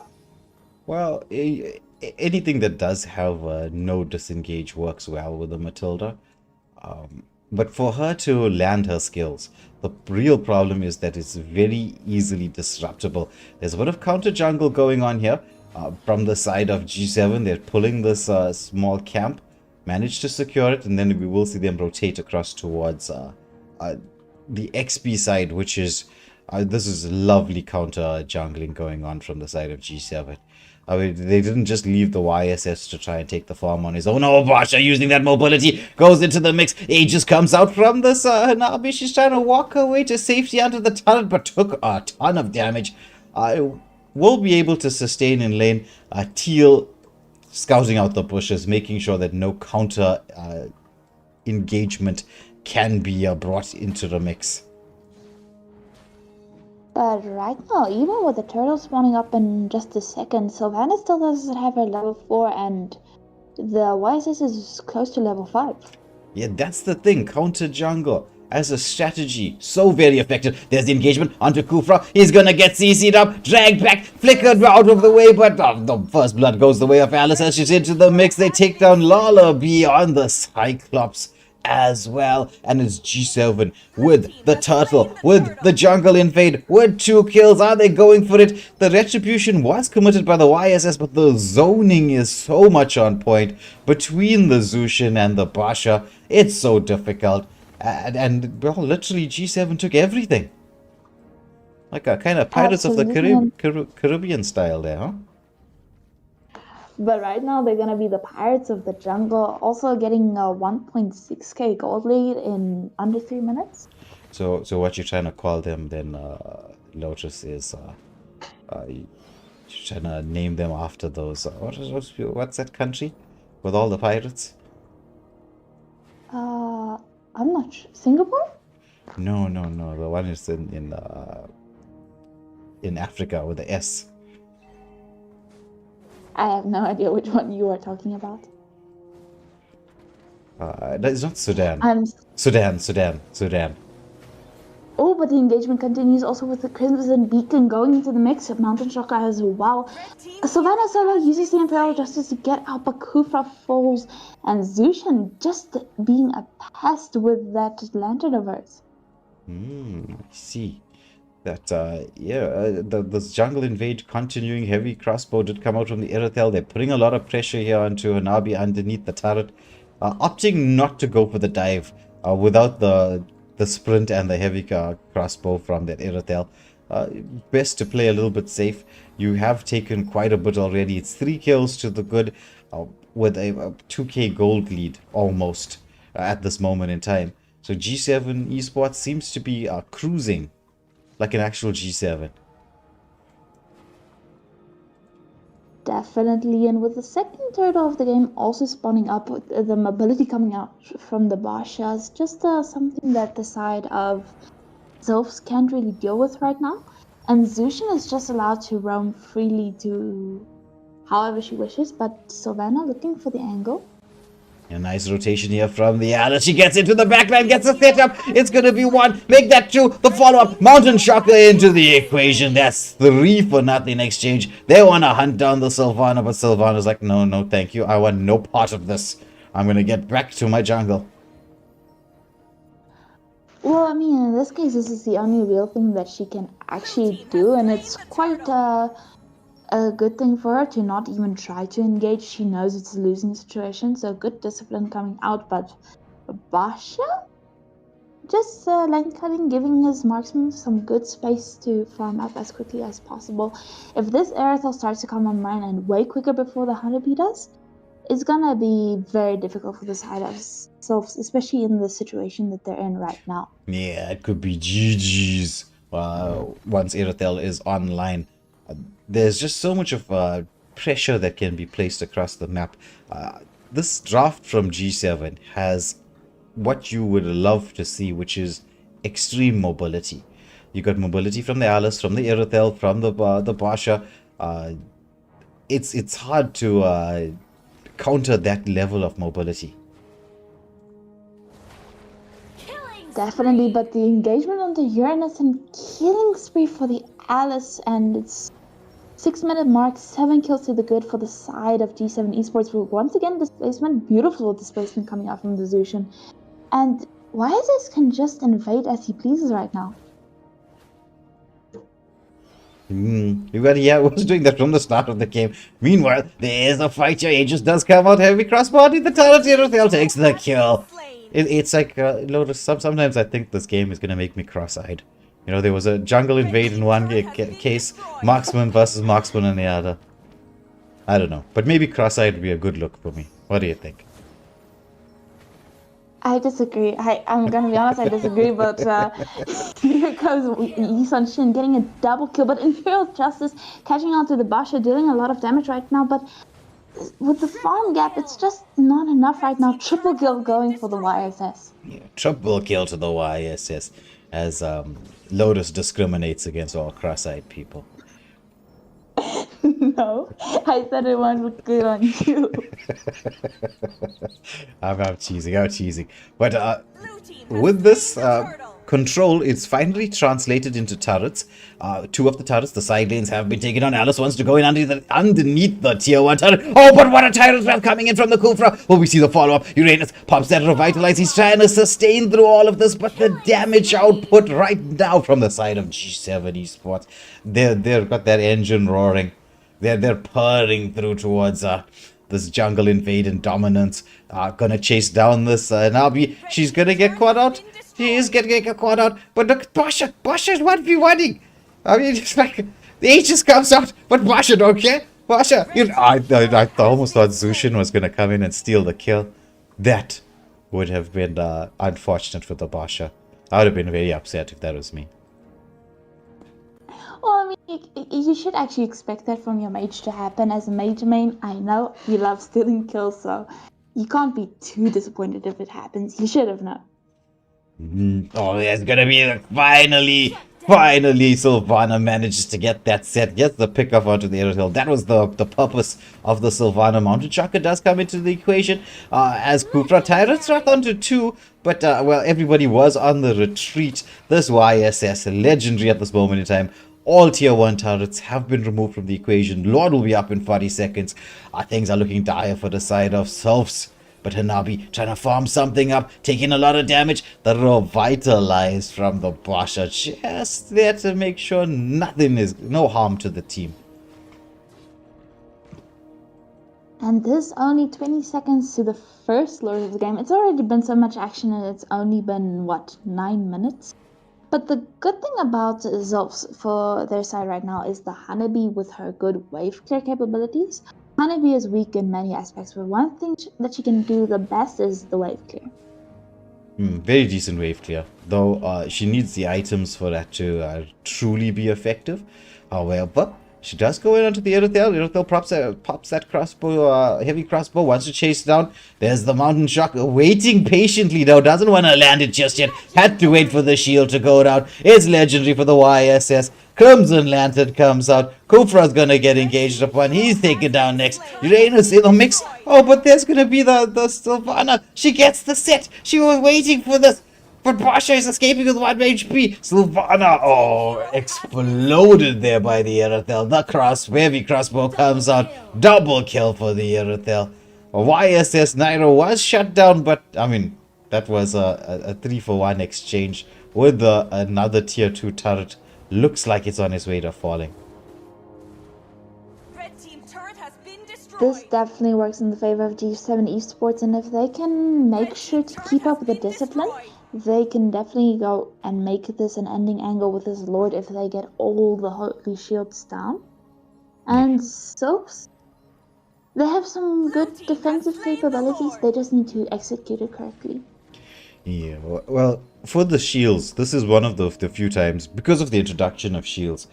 C: Well, anything that does have no disengage works well with the Matilda. But for her to land her skills, the real problem is that it's very easily disruptible. There's a bit of counter jungle going on here from the side of G7. They're pulling this small camp, manage to secure it, and then we will see them rotate across towards the XP side, which is this is lovely counter jungling going on from the side of G7. I mean, they didn't just leave the YSS to try and take the farm on his own. Oh, Basha using that mobility, goes into the mix. Aegis comes out from this Hanabi. She's trying to walk her way to safety under the turret, but took a ton of damage. Will be able to sustain in lane. Teal scouting out the bushes, making sure that no counter engagement can be brought into the mix.
D: But right now, even with the turtle spawning up in just a second, Sylvana still doesn't have her level 4, and the YSS is close to level 5.
C: Yeah, that's the thing. Counter jungle as a strategy, so very effective. There's the engagement onto Kufra. He's gonna get CC'd up, dragged back, flickered out of the way, but the first blood goes the way of Alice as she's into the mix. They take down Lala beyond the Cyclops as well, and it's G7 with the turtle, with the jungle invade, with 2 kills. Are they going for it? The retribution was committed by the YSS, but the zoning is so much on point between the Zushin and the Basha. It's so difficult, and well, literally G7 took everything, like a kind of Pirates of the Caribbean style there, huh?
D: But right now, they're going to be the Pirates of the Jungle, also getting a 1.6k gold lead in under 3 minutes.
C: So what you're trying to call them then, Lotus, is you're trying to name them after those, what's that country with all the pirates?
D: I'm not sure. Singapore?
C: No, the one is in Africa with the S.
D: I have no idea which one you are talking about.
C: It's not Sudan. Sudan.
D: Oh, but the engagement continues also with the Crimson Beacon going into the mix. Mountain Shocker as well. Savannah Solo uses the Imperial Justice to get out, but Kufra falls. And Zushan just being a pest with that Lantern of hers.
C: I see. That, this jungle invade continuing. Heavy crossbow did come out from the Irithel. They're putting a lot of pressure here onto Hanabi underneath the turret. Opting not to go for the dive without the sprint and the heavy crossbow from that Irithel. Best to play a little bit safe. You have taken quite a bit already. It's 3 kills to the good with a 2k gold lead almost at this moment in time. So G7 Esports seems to be cruising like an actual G7.
D: Definitely, and with the second turtle of the game also spawning up, with the mobility coming out from the Bashas, just something that the side of Zilfs can't really deal with right now. And Zushin is just allowed to roam freely to however she wishes, but Sylvana looking for the angle.
C: A nice rotation here from the Alice. She gets into the backline, gets a setup. It's going to be 1. Make that 2. The follow-up. Mountain Shocker into the equation. That's 3 for nothing exchange. They want to hunt down the Sylvana, but Sylvana's like, no, thank you. I want no part of this. I'm going to get back to my jungle.
D: Well, I mean, in this case, this is the only real thing that she can actually do, and it's quite a good thing for her to not even try to engage. She knows it's a losing situation, so good discipline coming out. But Basha just lane cutting, giving his marksman some good space to farm up as quickly as possible. If this Aerithal starts to come online and way quicker before the Honeybee does, it's gonna be very difficult for the side of Sylphs, especially in the situation that they're in right now.
C: Yeah, it could be GG's once Aerithal is online. There's just so much of pressure that can be placed across the map. This draft from G7 has what you would love to see, which is extreme mobility. You got mobility from the Alice, from the Irithel, from the Basha. It's hard to counter that level of mobility.
D: Definitely, but the engagement on the Uranus and killing spree for the Alice, and it's 6-minute mark, 7 kills to the good for the side of G7 Esports. Once again, displacement, beautiful displacement coming out from the Zushin. And Wyazis can just invade as he pleases right now.
C: Yeah, was doing that from the start of the game. Meanwhile, there's a fight. Your Aegis does come out. Heavy crossbody. The turret Irithel takes the kill. It's like, Lotus, sometimes I think this game is going to make me cross-eyed. You know, there was a jungle invade in one case, marksman versus marksman in the other. I don't know, but maybe cross-eyed would be a good look for me. What do you think?
D: I disagree. I'm gonna be honest, I disagree, but here goes Yisun Shin getting a double kill, but Imperial Justice catching on to the Basha, dealing a lot of damage right now, but with the farm gap, it's just not enough right now. Triple kill going for the YSS.
C: Yeah, triple kill to the YSS, as Lotus discriminates against all cross-eyed people.
D: No, I said it won't look good on you.
C: I'm teasing. But with this control, it's finally translated into turrets. 2 of the turrets, the side lanes, have been taken on. Alice wants to go in underneath the tier 1 turret. Oh, but what a tyrant trap coming in from the Kufra. Oh, we see the follow-up. Uranus pops that revitalize. He's trying to sustain through all of this, but the damage output right now from the side of G7 Esports, they've got that engine roaring. They're purring through towards this jungle invade and dominance. Gonna chase down this Nabi. She's gonna get caught out. She is gonna get caught out. But look, Basha's 1v1ing. I mean, it's like the Aegis comes out, but Basha don't care. Basha, I almost thought Zushin was gonna come in and steal the kill. That would have been unfortunate for the Basha. I would have been very upset if that was me.
D: Well, I mean, you should actually expect that from your mage to happen. As a mage main, I know you love stealing kills, so you can't be too disappointed if it happens. You should have known.
C: Oh, there's gonna be finally finally Sylvana manages to get that set, gets the pick off onto the aerial hill. That was the purpose of the Sylvana Mountain Chakra does come into the equation, as Kufra Tyrants are onto 2, but well, everybody was on the retreat. This YSS, legendary at this moment in time. All tier 1 turrets have been removed from the equation. Lord will be up in 40 seconds. Things are looking dire for the side of Sylphs. But Hanabi trying to farm something up, taking a lot of damage. The revitalize from the Basha, just there to make sure no harm to the team.
D: And this only 20 seconds to the first Lord of the game. It's already been so much action and it's only been, what, 9 minutes? But the good thing about Zolfs for their side right now is the Honeybee with her good wave clear capabilities. Honeybee is weak in many aspects, but one thing that she can do the best is the wave clear.
C: Very decent wave clear, though she needs the items for that to truly be effective. However, she does go in onto the Irithel. Irithel pops that crossbow, heavy crossbow, wants to chase down. There's the Mountain Shock waiting patiently now. Doesn't want to land it just yet. Had to wait for the shield to go down. It's legendary for the YSS. Crimson Lantern comes out. Kufra's gonna get engaged upon. He's taken down next. Uranus in the mix. Oh, but there's gonna be the Sylvana. She gets the set. She was waiting for this. But Basha is escaping with 1 HP. Sylvana, exploded there by the Irithel. The heavy crossbow comes out. Double kill for the Irithel. YSS Nairo was shut down, but, I mean, that was a 3-for-1 exchange with another tier 2 turret. Looks like it's on its way to falling.
D: This definitely works in the favor of G7 Esports, and if they can make sure to keep up with the discipline, they can definitely go and make this an ending angle with this Lord if they get all the holy shields down. And so, they have some good defensive capabilities, they just need to execute it correctly.
C: Yeah, well, for the shields, this is one of the few times, because of the introduction of shields,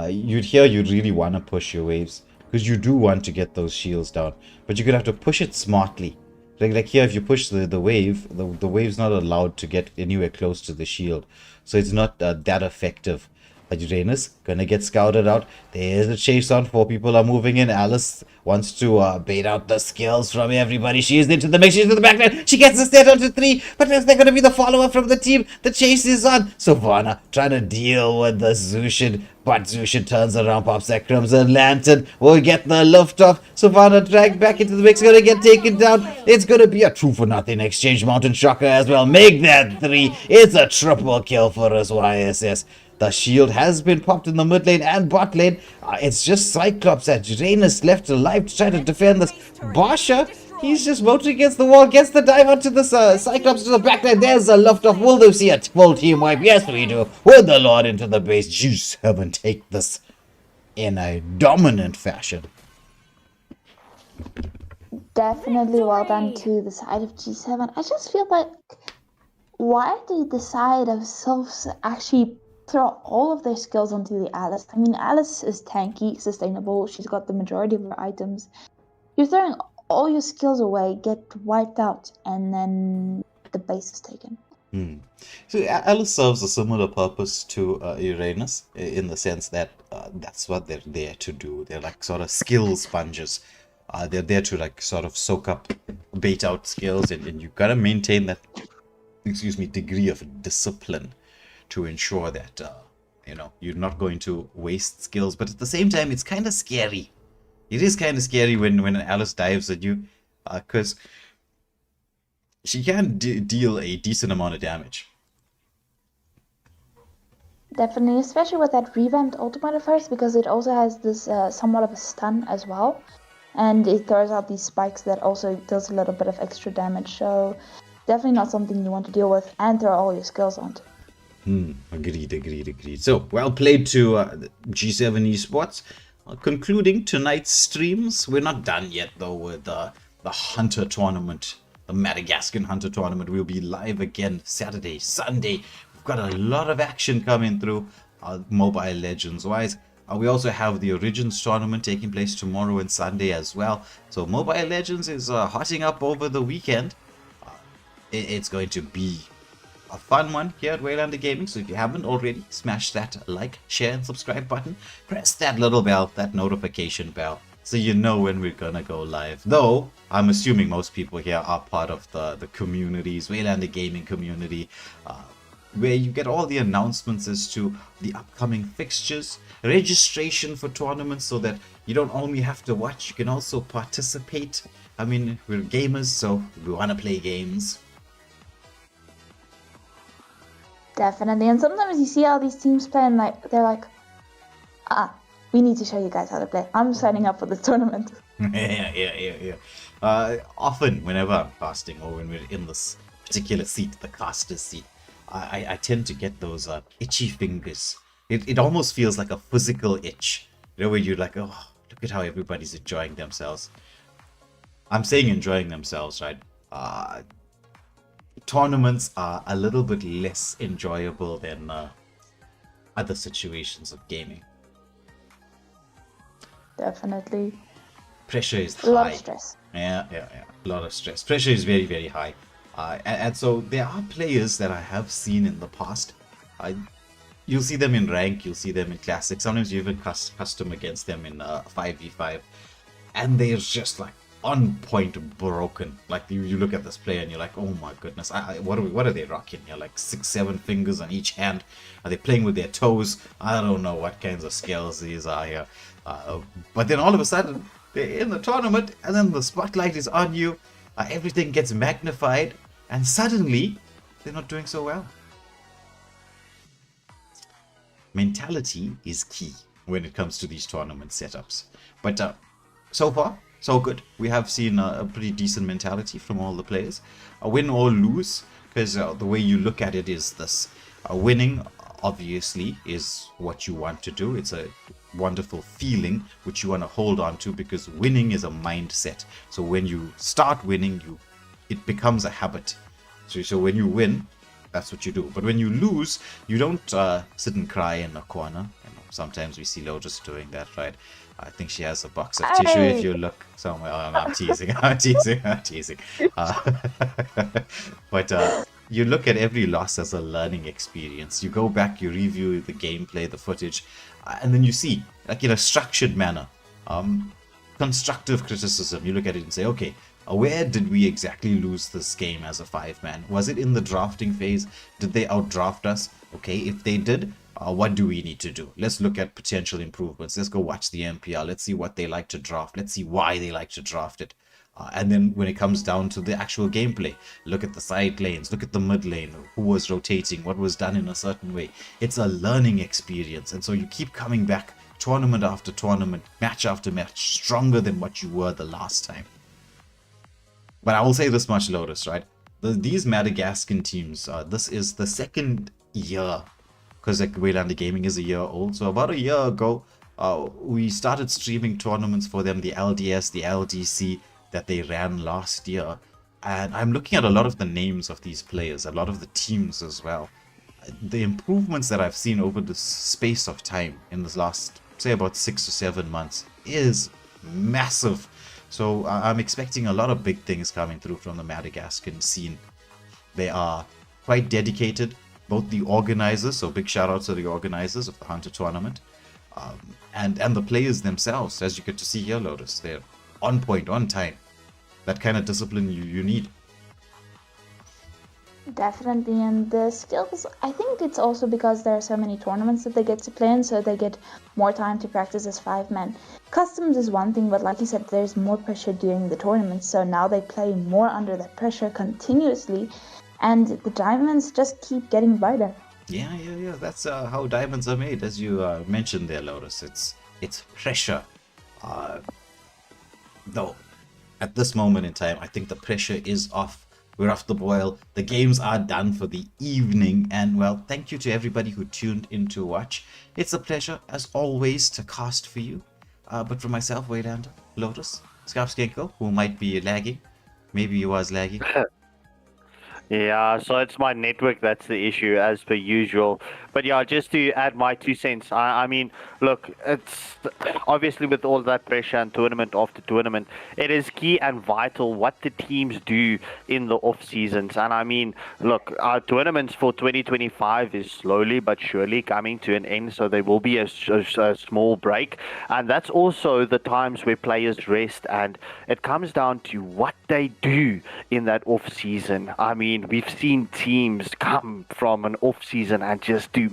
C: you'd really want to push your waves, because you do want to get those shields down, but you're going to have to push it smartly. Like here, if you push the wave, the wave's not allowed to get anywhere close to the shield, so it's not that effective. Uranus gonna get scouted out. There's a chase on. 4 people are moving in. Alice wants to bait out the skills from everybody. She is into the mix. She's into the backline. She gets the set onto 3, but is there gonna be the follower from the team? The chase is on. Sylvana trying to deal with the Zushin, but Zushin turns around, pops that Crimson Lantern. Will get the lift off. Sylvana dragged back into the mix. Gonna get taken down. It's gonna be a 2-for-nothing exchange. Mountain Shocker as well. Make that 3. It's a triple kill for us YSS. The shield has been popped in the mid lane and bot lane. It's just Cyclops and Uranus left alive to try to defend this. Basha, he's just motoring against the wall, gets the dive onto the Cyclops to the back line. There's a lift off. Will they see a full team wipe? Yes, we do. With the Lord into the base. G7 take this in a dominant fashion.
D: Definitely well done to the side of G7. I just feel like, why did the side of Sylphs actually throw all of their skills onto the Alice? I mean, Alice is tanky, sustainable, she's got the majority of her items. You're throwing all your skills away, get wiped out, and then the base is taken.
C: So Alice serves a similar purpose to Uranus, in the sense that that's what they're there to do. They're like sort of skill sponges. They're there to like sort of soak up, bait out skills, and you've got to maintain that, degree of discipline to ensure that, you're not going to waste skills. But at the same time, it's kind of scary. It is kind of scary when Alice dives at you, because she can deal a decent amount of damage.
D: Definitely, especially with that revamped ultimate of hers, because it also has this somewhat of a stun as well. And it throws out these spikes that also does a little bit of extra damage. So definitely not something you want to deal with and throw all your skills onto.
C: Agreed. So, well played to G7 Esports. Concluding tonight's streams. We're not done yet, though, with the Hunter Tournament. The Madagascar Hunter Tournament will be live again Saturday, Sunday. We've got a lot of action coming through, Mobile Legends-wise. We also have the Origins Tournament taking place tomorrow and Sunday as well. So, Mobile Legends is hotting up over the weekend. It's going to be a fun one here at Waylander Gaming. So if you haven't already, smash that like, share, and subscribe button. Press that little bell, that notification bell, so you know when we're gonna go live. Though, I'm assuming most people here are part of the communities, Waylander Gaming community, where you get all the announcements as to the upcoming fixtures, registration for tournaments, so that you don't only have to watch, you can also participate. I mean, we're gamers, so we want to play games.
D: Definitely. And sometimes you see all these teams play and they're like, we need to show you guys how to play. I'm signing up for the tournament.
C: Yeah. Often, whenever I'm casting or when we're in this particular seat, the caster's seat, I tend to get those itchy fingers. It almost feels like a physical itch. You know, where you're like, oh, look at how everybody's enjoying themselves. I'm saying enjoying themselves, right? Tournaments are a little bit less enjoyable than other situations of gaming.
D: Definitely.
C: Pressure is high.
D: A lot of stress.
C: Yeah. A lot of stress. Pressure is very, very high. And so there are players that I have seen in the past. You'll see them in rank, you'll see them in classic. Sometimes you even custom against them in 5v5. And they're just like on point broken. Like you look at this player and you're like, oh my goodness, what are they rocking here? Like 6-7 fingers on each hand. Are they playing with their toes? I don't know what kinds of skills these are here. But then all of a sudden, they're in the tournament and then the spotlight is on you. Everything gets magnified and suddenly they're not doing so well. Mentality is key when it comes to these tournament setups. But so far, so good. We have seen a pretty decent mentality from all the players. Win or lose, because the way you look at it is this. Winning, obviously, is what you want to do. It's a wonderful feeling which you want to hold on to, because winning is a mindset. So when you start winning, it becomes a habit. So when you win, that's what you do. But when you lose, you don't sit and cry in a corner. Sometimes we see Lotus doing that, right? I think she has a box of tissue if you look somewhere. Oh, I'm teasing. I'm teasing. But you look at every loss as a learning experience. You go back, you review the gameplay, the footage, and then you see, like in a structured manner, constructive criticism. You look at it and say, okay, where did we exactly lose this game as a 5-man? Was it in the drafting phase? Did they outdraft us? Okay, if they did, what do we need to do? Let's look at potential improvements. Let's go watch the MPL. Let's see what they like to draft. Let's see why they like to draft it. And then when it comes down to the actual gameplay, look at the side lanes, look at the mid lane, who was rotating, what was done in a certain way. It's a learning experience. And so you keep coming back tournament after tournament, match after match, stronger than what you were the last time. But I will say this much, Lotus, right? These Madagascan teams, this is the second year, because like Waylander Gaming is a year old. So about a year ago, we started streaming tournaments for them, the LDS, the LDC, that they ran last year. And I'm looking at a lot of the names of these players, a lot of the teams as well. The improvements that I've seen over the space of time in this last, say, about 6 to 7 months is massive. So I'm expecting a lot of big things coming through from the Madagascan scene. They are quite dedicated, both the organizers, so big shout out to the organizers of the Hunter tournament, and the players themselves, as you get to see here, Lotus. They're on point, on time. That kind of discipline you need.
D: Definitely, and the skills, I think it's also because there are so many tournaments that they get to play in, so they get more time to practice as 5-men. Customs is one thing, but like you said, there's more pressure during the tournament, so now they play more under that pressure continuously, and the diamonds just keep getting brighter.
C: Yeah. That's how diamonds are made, as you mentioned there, Lotus. It's pressure. Though, at this moment in time, I think the pressure is off. We're off the boil. The games are done for the evening. And, well, thank you to everybody who tuned in to watch. It's a pleasure, as always, to cast for you. But for myself, Waylander, Lotus, Scarpskenko, who might be lagging. Maybe he was lagging.
E: Yeah, so it's my network that's the issue, as per usual. But yeah, just to add my 2 cents, I mean, look, it's obviously with all that pressure and tournament after tournament, it is key and vital what the teams do in the off seasons. And I mean, look, our tournaments for 2025 is slowly but surely coming to an end, so there will be a small break. And that's also the times where players rest, and it comes down to what they do in that off season. I mean, we've seen teams come from an off season and just do